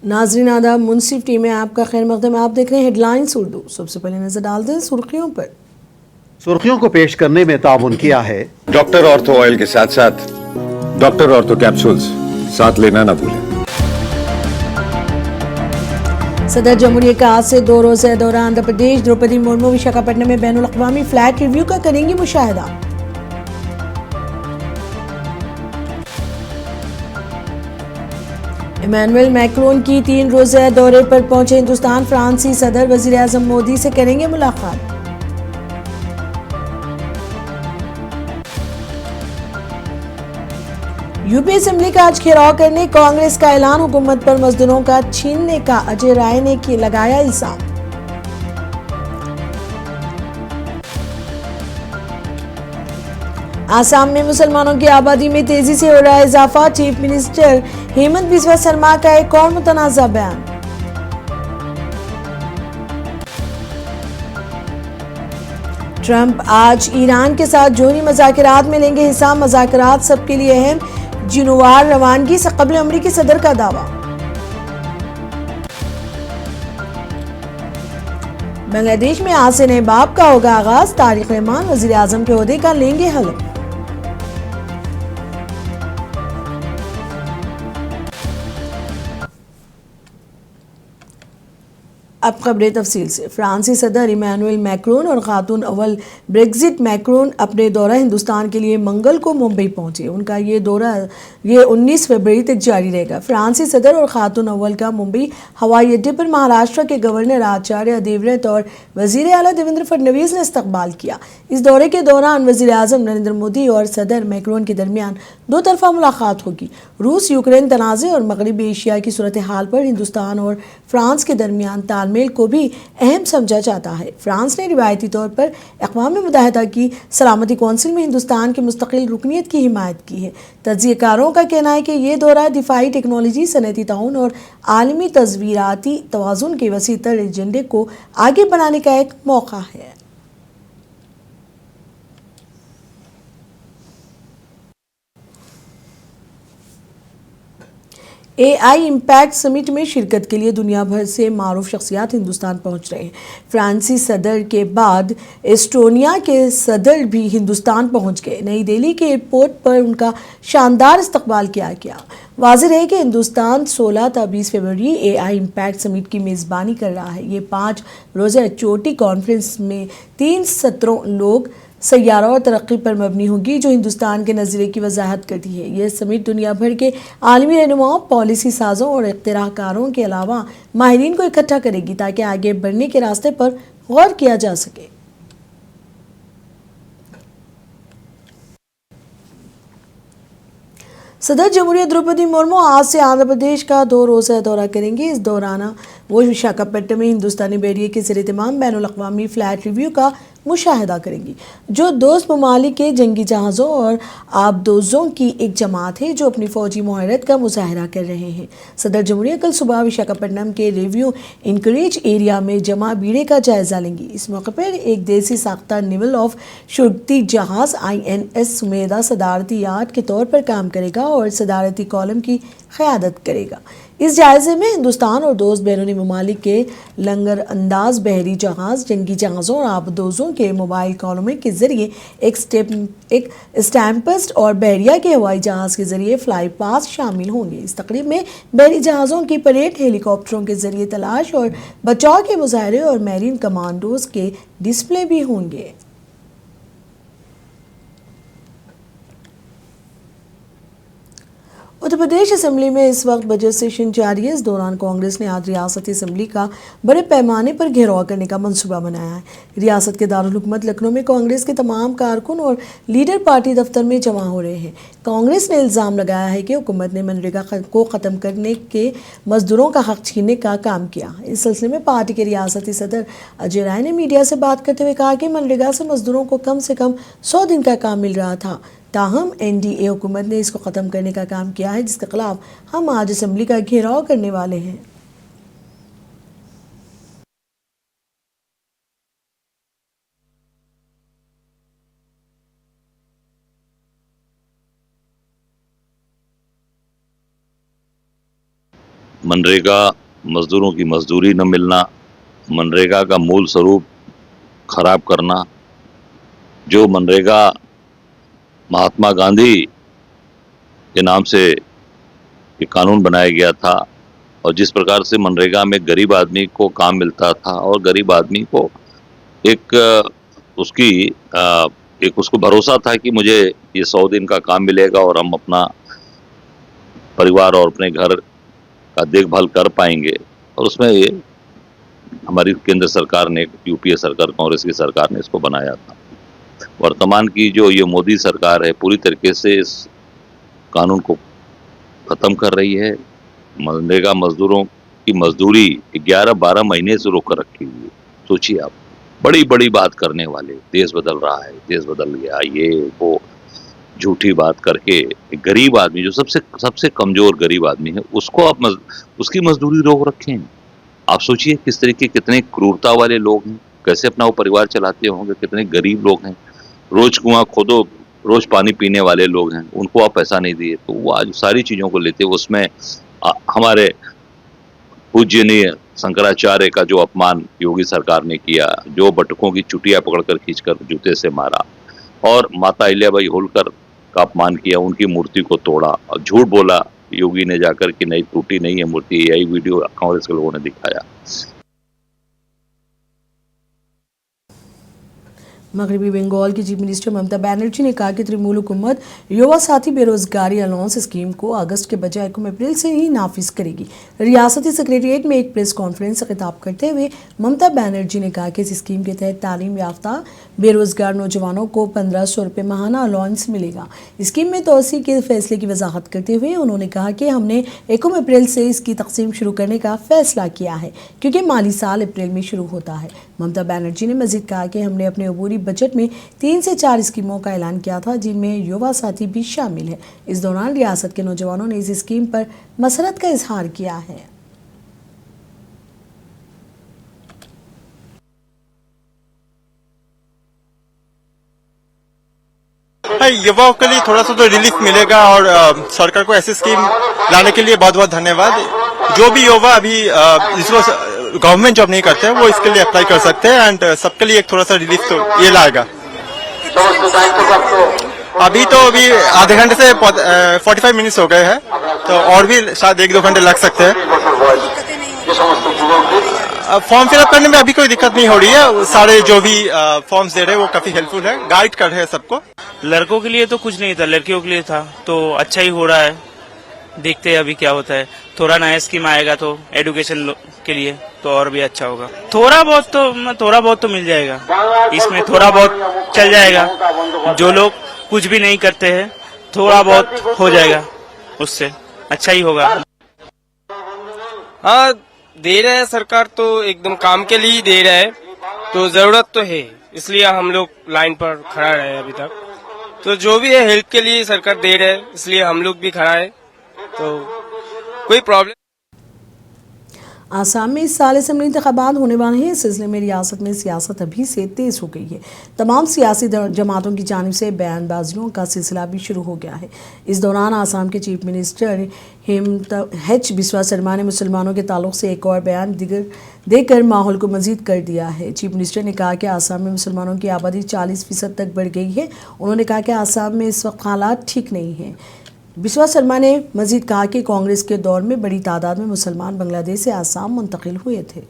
नाजरीन आदाब, मुंसिफ टीम में आपका खैर मकदम। आप देख रहे हैं हेडलाइंस उर्दू। सबसे पहले नजर डालते हैं सुर्खियों पर। सुर्खियों को पेश करने में ताउन किया है डॉक्टर ऑर्थो ऑयल के साथ साथ डॉक्टर ऑर्थो कैप्सूल्स साथ लेना ना भूलें। सदर जमहूरिया का आज से 2 रोज़ा दौरा आंध्र प्रदेश। द्रौपदी मुर्मू विशाखापट्टनम में बैनुल अक़वामी फ्लैट रिव्यू का करेंगी मुशाहिदा। इमैनुअल मैक्रोन की 3 रोज़ा दौरे पर पहुंचे हिंदुस्तान। फ्रांसी सदर वज़ीर आज़म मोदी से करेंगे मुलाकात। यूपी असेंबली का आज घेराव करने कांग्रेस का ऐलान। हुकूमत पर मजदूरों का छीनने का अजय राय ने लगाया इल्जाम। आसाम में मुसलमानों की आबादी में तेजी से हो रहा है इजाफा। चीफ मिनिस्टर हेमंत बिस्वा शर्मा का एक और मुतनाज़ा बयान। ट्रंप आज ईरान के साथ जोहरी मुज़ाकरात में लेंगे हिस्सा। मुज़ाकरात सबके लिए अहम। जिनवार रवानगी से कबल अमरीकी सदर का दावा। बांग्लादेश में आज से नए बाब का होगा आगाज। तारिक रहमान वज़ीर आज़म के ओहदे का लेंगे हल्फ। अब खबरें तफसील से। फ्रांसी सदर इमैनुअल मैक्रोन और खातून अव्वल ब्रेक्जिट मैक्रोन अपने दौरा हिंदुस्तान के लिए मंगल को मुंबई पहुंचे। उनका ये दौरा 19 फरवरी तक जारी रहेगा। फ्रांसी सदर और खातून अव्वल का मुंबई हवाई अड्डे पर महाराष्ट्र के गवर्नर आचार्य देवव्रत और वजीर आला देवेंद्र फडणवीस ने इस्तकबाल किया। इस दौरे के दौरान वजीर आजम नरेंद्र मोदी और सदर मैक्रोन के दरमियान 2 तरफा मुलाकात होगी। रूस यूक्रेन तनाज़े और मगरबी एशिया की सूरत हाल पर हिंदुस्तान और फ्रांस के दरमियान तालमेल को भी अहम समझा जाता है। फ्रांस ने रिवायती तौर पर अक़वाम मुत्तहिदा की सलामती कौंसिल में हिंदुस्तान की मुस्तकिल रुकनीत की हिमायत की है। तज्ज़ियाकारों का कहना है कि यह दौरा दिफाई टेक्नोलॉजी, सनअती ताउन और आलमी तस्वीराती तवाज़ुन के वसी तर एजेंडे को आगे बढ़ाने का एक मौका है। AI इम्पैक्ट समिट में शिरकत के लिए दुनिया भर से मारूफ शख्सियात हिंदुस्तान पहुंच रहे हैं। फ्रांसी सदर के बाद एस्टोनिया के सदर भी हिंदुस्तान पहुंच गए। नई दिल्ली के एयरपोर्ट पर उनका शानदार इस्तकबाल किया गया। वाज़ेह है कि हिंदुस्तान 16 ta 20 फरवरी AI इम्पैक्ट समिट की मेज़बानी कर रहा है। ये 5 रोज़ा चोटी कॉन्फ्रेंस में 3 सत्रों लोग सैयारा और तरक्की पर मबनी होगी, जो हिंदुस्तान के नज़रिए की वजाहत करती है। यह समिट दुनिया भर के आलमी रहनुमाओं, पॉलिसी साजों और इख्तिराकारों के अलावा माहिरीन को इकट्ठा करेगी ताकि आगे बढ़ने के रास्ते पर गौर किया जा सके। सदर जमहूरिया द्रौपदी मुर्मू आज से आंध्र प्रदेश का 2 रोज़ा दौरा करेंगे। इस दौरान वो विशाखापट्टनम में हिंदुस्तानी बैरियर के ज़रिए तमाम बैनुल अक़वामी फ्लैट रिव्यू का मुशाहिदा करेंगी, जो दोस्त ममालिक के जंगी जहाज़ों और आबदोज़ों की एक जमात है जो अपनी फ़ौजी मुहारत का मुज़ाहरा कर रहे हैं। सदर जमहूरिया कल सुबह विशाखापट्टनम के रिव्यू इंकरेज एरिया में जमा बीड़े का जायज़ा लेंगी। इस मौके पर एक देसी साख्ता नेवल ऑफ शुरती जहाज़ INS सुमेधा सदारती यार्ड के तौर पर काम करेगा और सदारती कॉलम की क़यादत करेगा। इस जायजे में हिंदुस्तान और दोस्त बैरूनी ममालिक के लंगर अंदाज बहरी जहाज़, जंगी जहाज़ों और आबदोज़ों के मोबाइल कॉलमों के ज़रिए एक स्टैम्पस्ट और बहरिया के हवाई जहाज़ के ज़रिए फ्लाई पास शामिल होंगे। इस तकरीब में बहरी जहाज़ों की परेड, हेलीकॉप्टरों के ज़रिए तलाश और बचाव के मुजाहरे और मैरीन कमांडोज़ के डिस्प्ले भी होंगे। उत्तर प्रदेश असेंबली में इस वक्त बजट सेशन जारी है। इस दौरान कांग्रेस ने आज रियासती असेंबली का बड़े पैमाने पर घेराव करने का मंसूबा बनाया है। रियासत के दारुल हुकूमत लखनऊ में कांग्रेस के तमाम कारकुन और लीडर पार्टी दफ्तर में जमा हो रहे हैं। कांग्रेस ने इल्ज़ाम लगाया है कि हुकूमत ने मनरेगा को ख़त्म करने के मजदूरों का हक छीनने का काम किया। इस सिलसिले में पार्टी के रियासती सदर अजय राय ने मीडिया से बात करते हुए कहा कि मनरेगा से मजदूरों को कम से कम 100 दिन का काम मिल रहा था, ताहम NDA हुकूमत ने इसको ख़त्म करने का काम किया है, जिसके खिलाफ हम आज असेंबली का घेराव करने वाले हैं। मनरेगा मजदूरों की मजदूरी न मिलना, मनरेगा का मूल स्वरूप खराब करना, जो मनरेगा महात्मा गांधी के नाम से ये कानून बनाया गया था और जिस प्रकार से मनरेगा में गरीब आदमी को काम मिलता था और गरीब आदमी को एक उसकी एक उसको भरोसा था कि मुझे ये 100 दिन का काम मिलेगा और हम अपना परिवार और अपने घर का देखभाल कर पाएंगे। और उसमें ये हमारी केंद्र सरकार ने, यूपीए सरकार, कांग्रेस की सरकार ने इसको बनाया था। वर्तमान की जो ये मोदी सरकार है पूरी तरीके से इस कानून को खत्म कर रही है। मनरेगा मजदूरों की मजदूरी 11-12 महीने से रोक कर रखी हुई है। सोचिए आप, बड़ी बड़ी बात करने वाले, देश बदल रहा है, देश बदल गया, ये वो झूठी बात करके एक गरीब आदमी जो सबसे कमजोर गरीब आदमी है उसको आप उसकी मजदूरी रोक रखें। आप सोचिए किस तरीके, कितने क्रूरता वाले लोग हैं, कैसे अपना वो परिवार चलाते होंगे, कितने गरीब लोग हैं, रोज कुआं खोदो, रोज पानी पीने वाले लोग हैं, उनको आप पैसा नहीं दिए तो वो आज सारी चीजों को लेते। उसमें हमारे पूज्यनीय शंकराचार्य का जो अपमान योगी सरकार ने किया, जो बटुकों की चुटिया पकड़कर खींचकर जूते से मारा और माता अहिल्याबाई होलकर का अपमान किया, उनकी मूर्ति को तोड़ा और झूठ बोला योगी ने जाकर कि नहीं, टूटी नहीं है मूर्ति, यही वीडियो कांग्रेस के लोगों ने दिखाया। मगरबी बंगाल की चीफ मिनिस्टर ममता बनर्जी ने कहा कि तृणमूल हुकूमत युवा साथी बेरोजगारी अलाउंस स्कीम को अगस्त के बजाय 1 अप्रैल से ही नाफिज करेगी। रियासती सेक्रेटेरिएट में एक प्रेस कॉन्फ्रेंस से खिताब करते हुए ममता बनर्जी ने कहा कि इस स्कीम के तहत तालीम याफ्ता बेरोजगार नौजवानों को 1500 रुपये माहाना अलाउंस मिलेगा। स्कीम में तोसी के फैसले की वजाहत करते हुए उन्होंने कहा कि हमने 1 अप्रैल से इसकी तकसीम शुरू करने का फैसला किया है क्योंकि माली साल अप्रैल में शुरू होता है। ममता बनर्जी ने मजीद कहा कि हमने अपने अबूरी बजट में 3 से 4 स्कीमों का ऐलान किया था जिनमें युवा साथी भी शामिल है। इस दौरान रियासत के नौजवानों ने इस स्कीम पर मसरत का इजहार किया है। युवाओं के लिए थोड़ा सा तो रिलीफ मिलेगा और सरकार को ऐसी स्कीम लाने के लिए बहुत बहुत धन्यवाद। जो भी युवा अभी जिसको गवर्नमेंट जॉब नहीं करते हैं वो इसके लिए अप्लाई कर सकते हैं एंड सबके लिए एक थोड़ा सा रिलीफ तो ये लाएगा। अभी आधे घंटे से 45 मिनट्स हो गए हैं तो और भी शायद 1-2 घंटे लग सकते हैं। फॉर्म फिलअप करने में अभी कोई दिक्कत नहीं हो रही है। सारे जो भी फॉर्म्स दे रहे हैं वो काफी हेल्पफुल है, गाइड कर रहे हैं सबको। लड़कों के लिए तो कुछ नहीं था, लड़कियों के लिए था, तो अच्छा ही हो रहा है। देखते हैं अभी क्या होता है। थोड़ा नया स्कीम आएगा तो एजुकेशन के लिए तो और भी अच्छा होगा। थोड़ा बहुत तो मिल जाएगा, इसमें थोड़ा बहुत चल जाएगा। जो लोग कुछ भी नहीं करते हैं थोड़ा बहुत हो जाएगा, उससे अच्छा ही होगा। हाँ, दे रहे हैं सरकार तो एकदम काम के लिए ही दे रहे हैं, तो जरूरत तो है, इसलिए हम लोग लाइन पर खड़ा रहे अभी तक। तो जो भी है हेल्प के लिए सरकार दे रहे हैं, इसलिए हम लोग भी खड़ा है, तो कोई प्रॉब्लम। आसाम में इस साल असेंबली इंतखाबात होने वाले हैं। इस सिलसिले में रियासत में सियासत अभी से तेज हो गई है। तमाम सियासी जमातों की जानिब से बयानबाजियों का सिलसिला भी शुरू हो गया है। इस दौरान आसाम के चीफ मिनिस्टर हेमंत बिस्वा शर्मा ने मुसलमानों के ताल्लुक से एक और बयान देकर माहौल को मजीद कर दिया है। चीफ मिनिस्टर ने कहा कि आसाम में मुसलमानों की आबादी 40% तक बढ़ गई है। उन्होंने कहा कि आसाम में इस वक्त हालात ठीक नहीं हैं। बिस्वा शर्मा ने मजीद कहा कि कांग्रेस के दौर में बड़ी तादाद में मुसलमान बांग्लादेश से आसाम मुंतकिल हुए थे।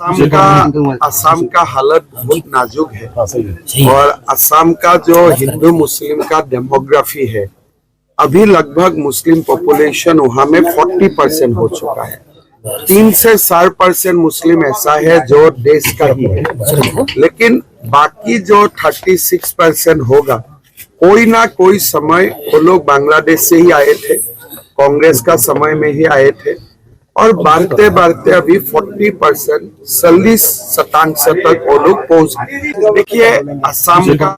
असम का हालत बहुत नाजुक है और असम का जो हिंदू मुस्लिम का डेमोग्राफी है, अभी लगभग मुस्लिम पॉपुलेशन वहाँ में 40% हो चुका है। 3 से 4% मुस्लिम ऐसा है जो देश का ही है, लेकिन बाकी जो 36% होगा, कोई ना कोई समय वो लोग बांग्लादेश से ही आए थे, कांग्रेस का समय में ही आए थे और बढ़ते बढ़ते अभी 40% 40% तक वो लोग पहुंच गए। देखिए असम का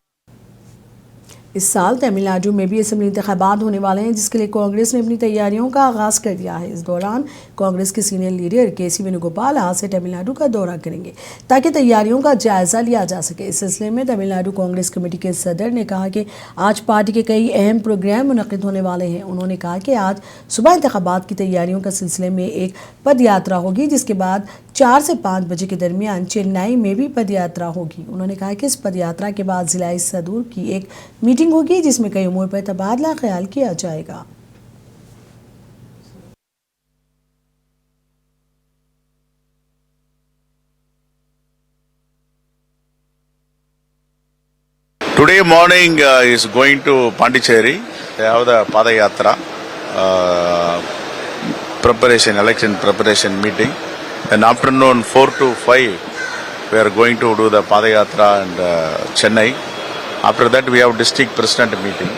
इस साल तमिलनाडु में भी असेंबली इंतखाबात होने वाले हैं, जिसके लिए कांग्रेस ने अपनी तैयारियों का आगाज़ कर दिया है। इस दौरान कांग्रेस के सीनियर लीडर केसी वेणुगोपाल आज से तमिलनाडु का दौरा करेंगे ताकि तैयारियों का जायजा लिया जा सके। इस सिलसिले में तमिलनाडु कांग्रेस कमेटी के सदर ने कहा कि आज पार्टी के कई अहम प्रोग्राम मुनक्किद होने वाले हैं। उन्होंने कहा कि आज सुबह इंतखाबात की तैयारियों का सिलसिले में एक पद यात्रा होगी, जिसके बाद 4 से 5 बजे के दरमियान चेन्नई में भी पद यात्रा होगी। उन्होंने कहा कि इस पद यात्रा के बाद जिला सदूर की एक मीटिंग होगी, जिसमें कई उमूर पर तबादला ख्याल किया जाएगा। Today morning is going to Pondicherry. They have the Padayatra election preparation meeting. Then afternoon 4 to 5, we are going to do the Padayatra and Chennai. After that, we have district president meeting.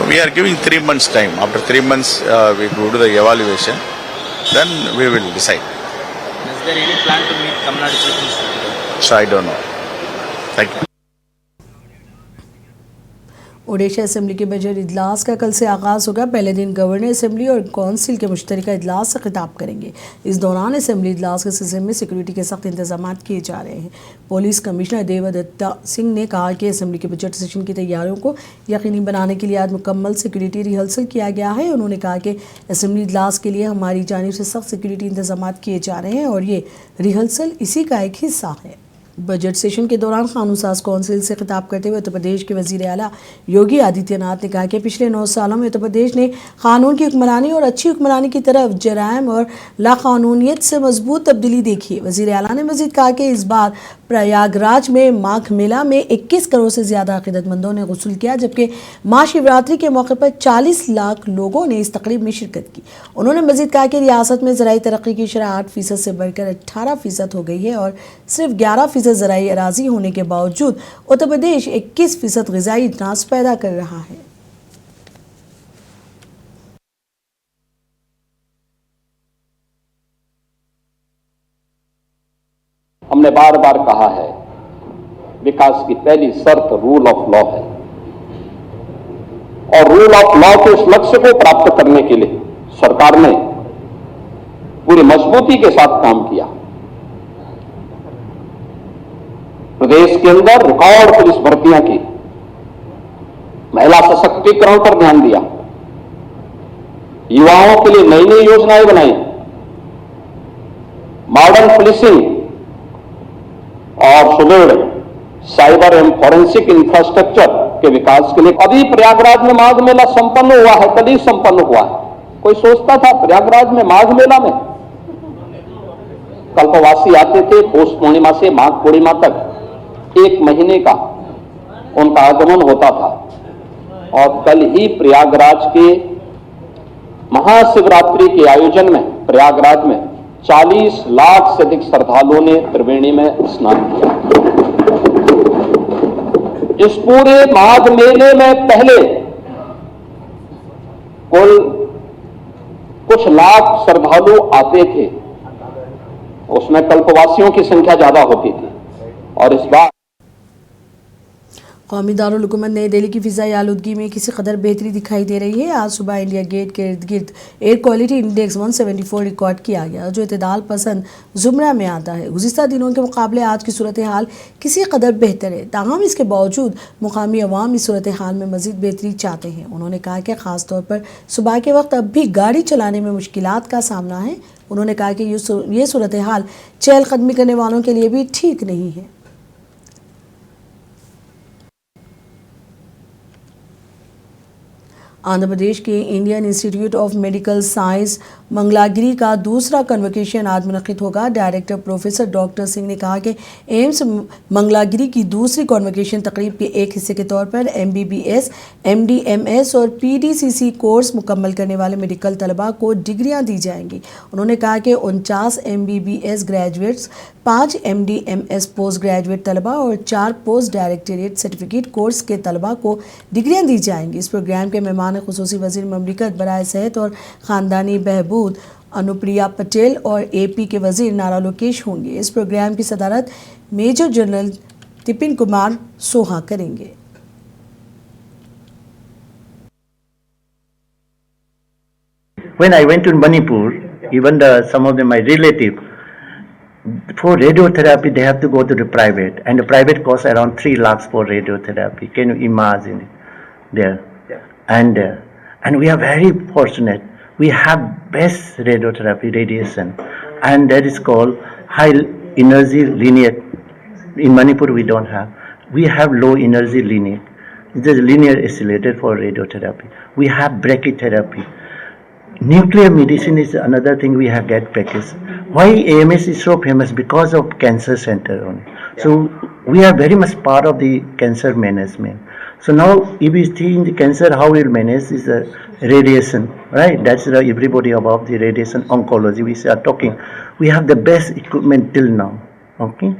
We are giving 3 months time. After 3 months, we go to the evaluation. Then we will decide. Is there any plan to meet Tamil Nadu Chief Minister? So I don't know. Thank you. Odisha assembly के budget इजलास का कल से आगाज़ होगा। पहले दिन governor assembly और कौंसिल के मुश्तरका इजलास से खिताब करेंगे। इस दौरान असेंबली इजलास के सिलसिले में सिक्योरिटी के सख्त इंतजाम किए जा रहे हैं। पुलिस कमिश्नर देवदत्ता सिंह ने कहा कि असेंबली के बजट सेशन की तैयारियों को यकीनी बनाने के लिए आज मुकम्मल सिक्योरिटी रिहर्सल किया गया है। उन्होंने कहा कि असेंबली इजलास के लिए हमारी जानिब से सख्त सिक्योरिटी इंतजाम किए जा रहे हैं और ये रिहर्सल इसी का एक हिस्सा है। बजट सेशन के दौरान कानून साज कौंसिल से खिताब करते हुए उत्तर प्रदेश के वजीर आला योगी आदित्यनाथ ने कहा कि पिछले 9 सालों में उत्तर प्रदेश ने कानून की हुक्मरानी और अच्छी हुक्मरानी की तरफ जराइम और लाकानूनियत से मजबूत तब्दीली देखी है। वजीर आला ने मजीद कहा कि इस बार प्रयागराज में माघ मेला में 21 करोड़ से ज़्यादा अकीदतमंदों ने गुस्ल किया, जबकि महाशिवरात्रि के मौके पर 40 लाख लोगों ने इस तकरीब में शिरकत की। उन्होंने मजीद कहा कि रियासत में ज़राई तरक्की की शरह 8% से बढ़कर 18% हो गई है और सिर्फ 11% ज़राई अराजी होने के बावजूद उत्तर प्रदेश 21% ग़िज़ाई अजनास पैदा कर रहा है। हमने बार बार कहा है, विकास की पहली शर्त रूल ऑफ लॉ है और रूल ऑफ लॉ के इस लक्ष्य को प्राप्त करने के लिए सरकार ने पूरी मजबूती के साथ काम किया। प्रदेश के अंदर रिकॉर्ड पुलिस भर्तियां की, महिला सशक्तिकरण पर ध्यान दिया, युवाओं के लिए नई नई योजनाएं बनाई, मॉडर्न पुलिसिंग और सुदृढ़ साइबर एवं फॉरेंसिक इंफ्रास्ट्रक्चर के विकास के लिए। अभी प्रयागराज में माघ मेला संपन्न हुआ है, कल ही संपन्न हुआ है। कोई सोचता था प्रयागराज में माघ मेला में? कल्पवासी आते थे, पौष पूर्णिमा से माघ पूर्णिमा तक 1 महीने का उनका आगमन होता था और कल ही प्रयागराज के महाशिवरात्रि के आयोजन में प्रयागराज में 40 लाख से अधिक श्रद्धालुओं ने त्रिवेणी में स्नान किया। इस पूरे माघ मेले में पहले कुल कुछ लाख श्रद्धालु आते थे, उसमें कल्पवासियों की संख्या ज्यादा होती थी और इस बार कौमी दारुल हुकूमत नई दिल्ली की फ़िज़ाई आलूदगी में किसी कदर बेहतरी दिखाई दे रही है। आज सुबह इंडिया गेट के इर्द गिर्द एयर क्वालिटी इंडेक्स 174 रिकॉर्ड किया गया, जो इतदाल पसंद ज़ुमरा में आता है। गुज़िस्ता दिनों के मुकाबले आज की सूरत हाल किसी कदर बेहतर है, ताहम इसके बावजूद मुकामी अवाम इस सूरत हाल में मज़ीद बेहतरी चाहते हैं। उन्होंने कहा कि ख़ास तौर पर सुबह के वक्त अब भी गाड़ी चलाने में मुश्किलात का सामना है। उन्होंने कहा कि ये सूरत हाल चहलकदमी करने वालों के लिए भी ठीक नहीं है। आंध्र प्रदेश के Indian institute of medical science Mangalagiri का दूसरा कन्वोकेशन आज मुनक्किद होगा। डायरेक्टर प्रोफेसर डॉक्टर सिंह ने कहा कि एम्स मंगलागिरी की दूसरी कन्वोकेशन तकरीब के एक हिस्से के तौर पर MBBS, MD/MS और PDCC कोर्स मुकम्मल करने वाले मेडिकल तलबा को डिग्रियां दी जाएंगी। उन्होंने कहा कि 49 MBBS graduates, 5 MD/MS post graduate तलबा और 4 पोस्ट डायरेक्टरेट सर्टिफिकेट कोर्स के तलबा को डिग्रियां दी जाएंगी। इस प्रोग्राम के मेहमान खुसूसी वज़ीर ममलिकत बराए सेहत और ख़ानदानी बहबूद अनुप्रिया पटेल और AP के वज़ीर नारा लोकेश होंगे। इस प्रोग्राम की सदारत मेजर जनरल तिपिन कुमार सोहा करेंगे। when I went to Manipur, even some of them, my relative, for radiotherapy, they have to go to the private, and the private costs around 3 lakhs for radiotherapy. Can you imagine it there? Yeah. And we are very fortunate. We have best radiotherapy radiation, and that is called high energy linear. In Manipur, we don't have. We have low energy linear. It is linear isolated for radiotherapy. We have brachytherapy. Nuclear medicine is another thing we have get package. Why AMS is so famous? Because of cancer center only. So we are very much part of the cancer management. So now if we see in the cancer, how we will manage is the radiation, right? That's the everybody about the radiation oncology we are talking. We have the best equipment till now. Okay.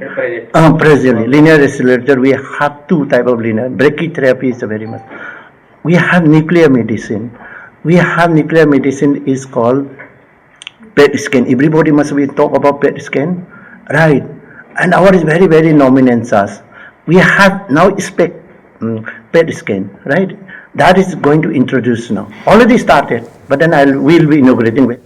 Presently, linear accelerator, we have 2 type of linear. Brachytherapy is very much. We have nuclear medicine. We have nuclear medicine is called PET scan. Everybody must be talk about PET scan, right? And our is very, very nominal charge. We have now PET scan, right? That is going to introduce now. Already started, but then we'll be inaugurating.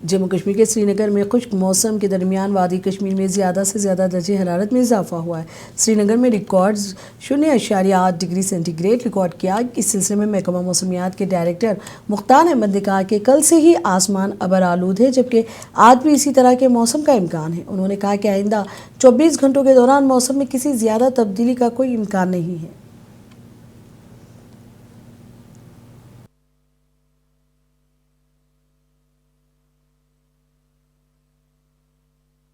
Jammu Kashmir के श्रीनगर में खुश्क मौसम के दरमियान वादी कश्मीर में ज़्यादा से ज़्यादा दर्जे हरारत में इजाफा हुआ है। श्रीनगर में रिकॉर्ड्स 0.8 डिग्री सेंटीग्रेड रिकॉर्ड किया। इस सिलसिले में महकमा मौसमियात के डायरेक्टर मुख्तार अहमद ने कहा कि कल से ही आसमान अबर आलूद है, जबकि आज भी इसी तरह के मौसम का इम्कान है। उन्होंने कहा कि आइंदा 24 घंटों के दौरान मौसम में किसी ज़्यादा तब्दीली का कोई इम्कान नहीं है।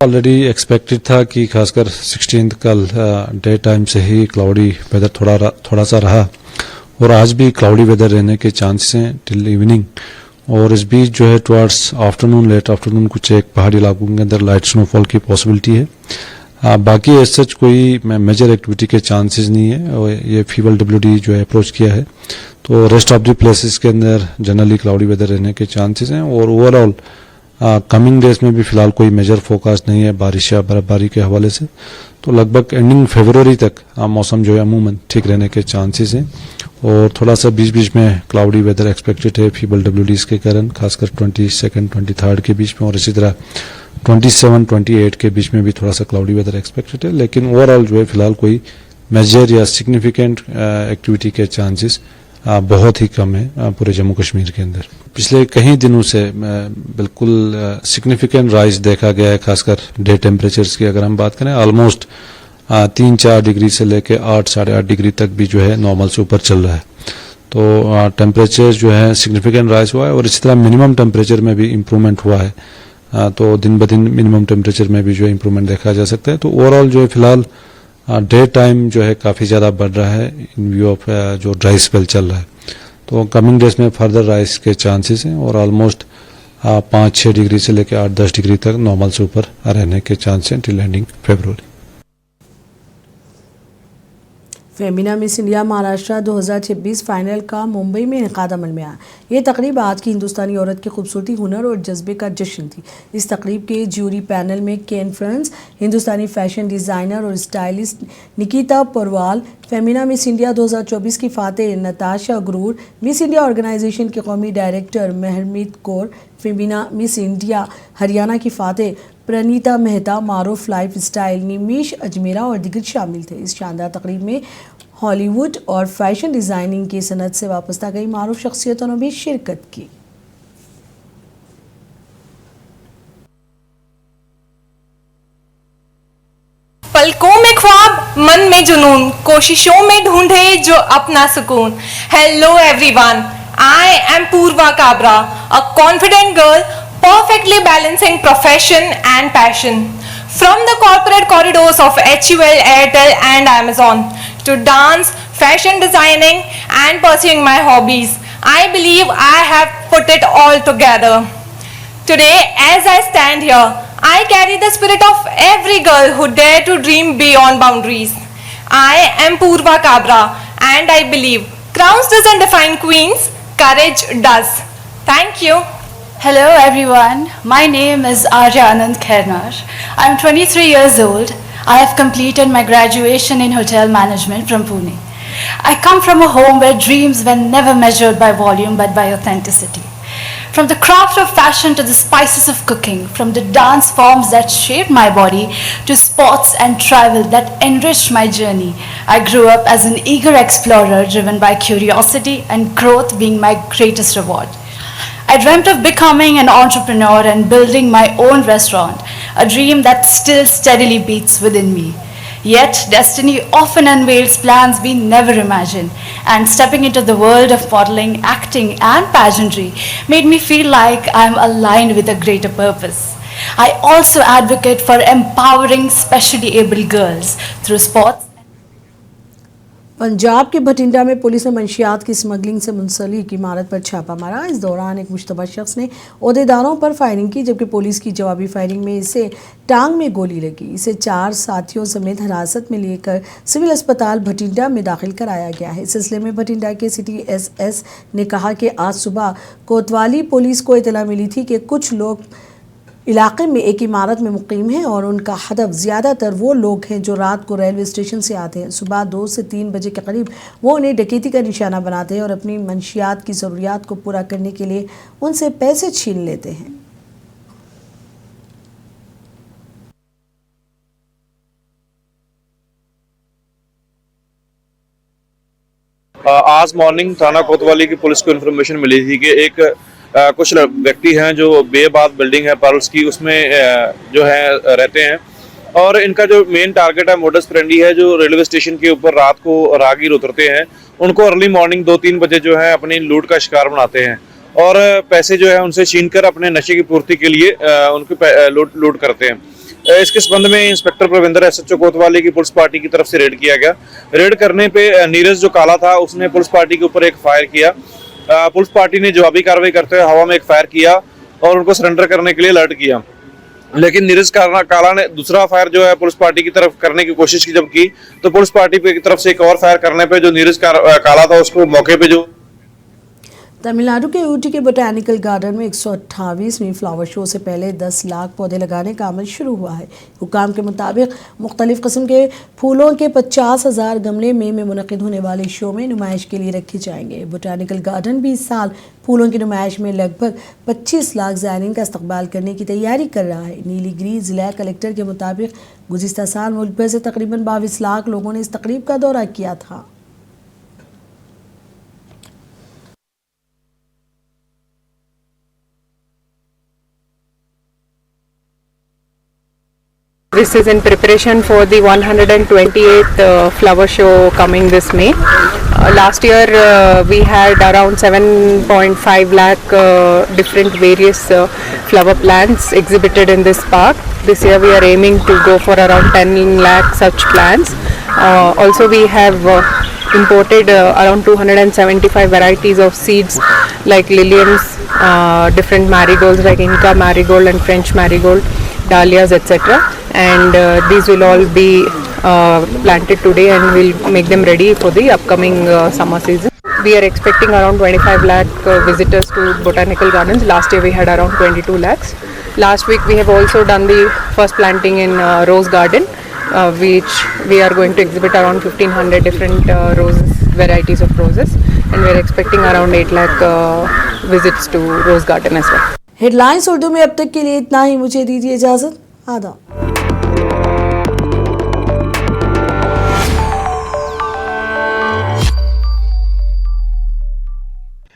ऑलरेडी एक्सपेक्टेड था कि खासकर 16 कल डे टाइम से ही क्लाउडी वेदर थोड़ा सा रहा, और आज भी क्लाउडी वेदर रहने के चांसेस हैं टिल इवनिंग। और इस बीच जो है टुवर्ड्स आफ्टरनून, लेट आफ्टरनून कुछ एक पहाड़ी इलाकों के अंदर लाइट स्नोफॉल की पॉसिबिलिटी है। बाकी एज सच कोई मेजर एक्टिविटी के चांसेस नहीं है। और ये फीबल WD जो है अप्रोच किया है, तो रेस्ट ऑफ द प्लेसेस के अंदर जनरली क्लाउडी वेदर रहने के चांसेस हैं। और ओवरऑल कमिंग डेज में भी फिलहाल कोई मेजर फोकास्ट नहीं है बारिश या बर्फबारी के हवाले से, तो लगभग एंडिंग फरवरी तक मौसम जो है अमूमन ठीक रहने के चांसेस हैं। और थोड़ा सा बीच बीच में क्लाउडी वेदर एक्सपेक्टेड है फीबल WDs के कारण, खासकर 22, 23 के बीच में, और इसी तरह 27, 28 के बीच में भी थोड़ा सा क्लाउडी वेदर एक्सपेक्टेड है। लेकिन ओवरऑल जो है फिलहाल कोई मेजर या सिग्निफिकेंट एक्टिविटी के चांसेस बहुत ही कम है पूरे जम्मू कश्मीर के अंदर। पिछले कई दिनों से बिल्कुल सिग्निफिकेंट राइज देखा गया है, खासकर डे टेम्परेचर्स की अगर हम बात करें, ऑलमोस्ट 3-4 डिग्री से लेकर 8, 8.5 डिग्री तक भी जो है नॉर्मल से ऊपर चल रहा है। तो टेम्परेचर जो है सिग्निफिकेंट राइज हुआ है, और इसी तरह मिनिमम टेम्परेचर में भी इम्प्रूवमेंट हुआ है। तो दिन ब दिन मिनिमम टेम्परेचर में भी जो है इम्प्रूवमेंट देखा जा सकता है। तो ओवरऑल जो है फिलहाल डे टाइम जो है काफ़ी ज़्यादा बढ़ रहा है इन व्यू ऑफ जो ड्राई स्पेल चल रहा है। तो कमिंग डेज में फर्दर राइज के चांसेस हैं, और ऑलमोस्ट 5-6 डिग्री से लेकर 8-10 डिग्री तक नॉर्मल से ऊपर रहने के चांस हैं टिल एंडिंग फरवरी। Femina Miss India Maharashtra 2026 final का मुंबई में इनेकाद अमल में आया। ये तकरीब आज की हिंदुस्तानी औरत की खूबसूरती, हुनर और जज्बे का जश्न थी। इस तकरीब के ज्यूरी पैनल में केन फ्रांस, हिंदुस्तानी फैशन डिज़ाइनर और stylist Nikita Porwal, Femina Miss India 2024 की फातेह Natasha Gurur, Miss India organisation के कौमी director Mahermeet Kaur, Femina Miss India Haryana की फातेह प्रणीता मेहता, मारूफ लाइफ स्टाइल निमीश अजमेरा और दिग्गज शामिल थे। इस शानदार तकरीब में हॉलीवुड और फैशन डिज़ाइनिंग की सनत से वाबस्ता कई मारूफ शख्सियतों ने भी शिरकत की। पलकों में ख्वाब, मन में जुनून, कोशिशों में ढूंढे जो अपना सुकून। Hello everyone, I am Purva Kabra, a confident girl perfectly balancing profession and passion. From the corporate corridors of HUL, Airtel and Amazon to dance, fashion designing and pursuing my hobbies, I believe I have put it all together. Today, as I stand here, I carry the spirit of every girl who dare to dream beyond boundaries. I am Purva Kabra and I believe crowns doesn't define queens, courage does. Thank you. Hello everyone, my name is Arya Anand Khairnar. I am 23 years old. I have completed my graduation in hotel management from Pune. I come from a home where dreams were never measured by volume but by authenticity. From the craft of fashion to the spices of cooking, from the dance forms that shaped my body to sports and travel that enriched my journey, I grew up as an eager explorer driven by curiosity and growth being my greatest reward. I dreamt of becoming an entrepreneur and building my own restaurant, a dream that still steadily beats within me. Yet, destiny often unveils plans we never imagined, and stepping into the world of modeling, acting, and pageantry made me feel like I'm aligned with a greater purpose. I also advocate for empowering specially abled girls through sports. Punjab के भटिंडा में police ने मंशियात की smuggling से मुंसलिक इमारत पर छापा मारा। इस दौरान एक मुश्तबा शख्स ने ओहदेदारों पर फायरिंग की, जबकि पुलिस की जवाबी फायरिंग में इसे टांग में गोली लगी। इसे 4 साथियों समेत हिरासत में लेकर सिविल अस्पताल भटिंडा में दाखिल कराया गया है। इस सिलसिले में भटिंडा के सिटी एसएस ने कहा कि आज सुबह कोतवाली पुलिस को इतला मिली थी कि कुछ लोग इलाके में एक इमारत में मुकीम हैं और उनका हदफ ज़्यादातर वो लोग हैं जो रात को रेलवे स्टेशन से आते हैं। सुबह 2 से 3 बजे के करीब वो उन्हें डकैती का निशाना बनाते हैं और अपनी मंशियात की ज़रूरियात को पूरा करने के लिए उनसे पैसे छीन लेते हैं। आज मॉर्निंग थाना कोतवाली की पुलिस को इन्फॉर्मेशन मिली थी कि एक कुछ व्यक्ति हैं जो बेबाद बिल्डिंग है पर्ल्स की, उसमें जो है रहते हैं और इनका जो मेन टारगेट है मोडस फ्रेंडी है, जो रेलवे स्टेशन के ऊपर रात को राहगीर उतरते हैं उनको अर्ली मॉर्निंग 2-3 बजे जो है अपनी लूट का शिकार बनाते हैं और पैसे जो है उनसे छीन कर अपने नशे की पूर्ति के लिए उनको लूट करते हैं। इसके संबंध में इंस्पेक्टर प्रविंदर SHO कोतवाली की पुलिस पार्टी की तरफ से रेड किया गया। रेड करने पे नीरज जो काला था उसने पुलिस पार्टी के ऊपर एक फायर किया। पुलिस पार्टी ने जवाबी कार्रवाई करते हुए हवा में एक फायर किया और उनको सरेंडर करने के लिए अलर्ट किया, लेकिन नीरज काला ने दूसरा फायर जो है पुलिस पार्टी की तरफ करने की कोशिश की। जब की तो पुलिस पार्टी की तरफ से एक और फायर करने पे जो नीरज काला था उसको मौके पे जो तमिलनाडु के ऊटी के बोटैनिकल गार्डन में 128वीं फ्लावर शो से पहले 10 लाख पौधे लगाने का अमल शुरू हुआ है। हुकाम के मुताबिक मुख्तलिफ किस्म के फूलों के 50,000 गमले में मुनक़िद होने वाले शो में नुमाइश के लिए रखे जाएंगे। बोटैनिकल गार्डन भी इस साल फूलों की नुमाइश में लगभग 25 लाख ज़ायरीन का इस्तकबाल करने की तैयारी कर रहा है। नीलगिरी ज़िला कलेक्टर के मुताबिक गुज़िश्ता साल मुल्क भर से तकरीबन 22 लाख लोगों ने इस तकरीब का दौरा किया था। This is in preparation for the 128th flower show coming this May. Last year we had around 7.5 lakh different various flower plants exhibited in this park. This year we are aiming to go for around 10 lakh such plants. Also we have imported around 275 varieties of seeds like liliums, different marigolds like Inca marigold and French marigold, dahlias, etc. And these will all be planted today and we'll make them ready for the upcoming summer season. We are expecting around 25 lakh visitors to botanical gardens. Last year we had around 22 lakhs. Last week we have also done the first planting in rose garden, which we are going to exhibit around 1500 different roses, varieties of roses, and we are expecting around 8 lakh visits to rose garden as well. Headlines Urdu में अब तक के लिए इतना ही। मुझे दीजिए इजाज़त। आदाब।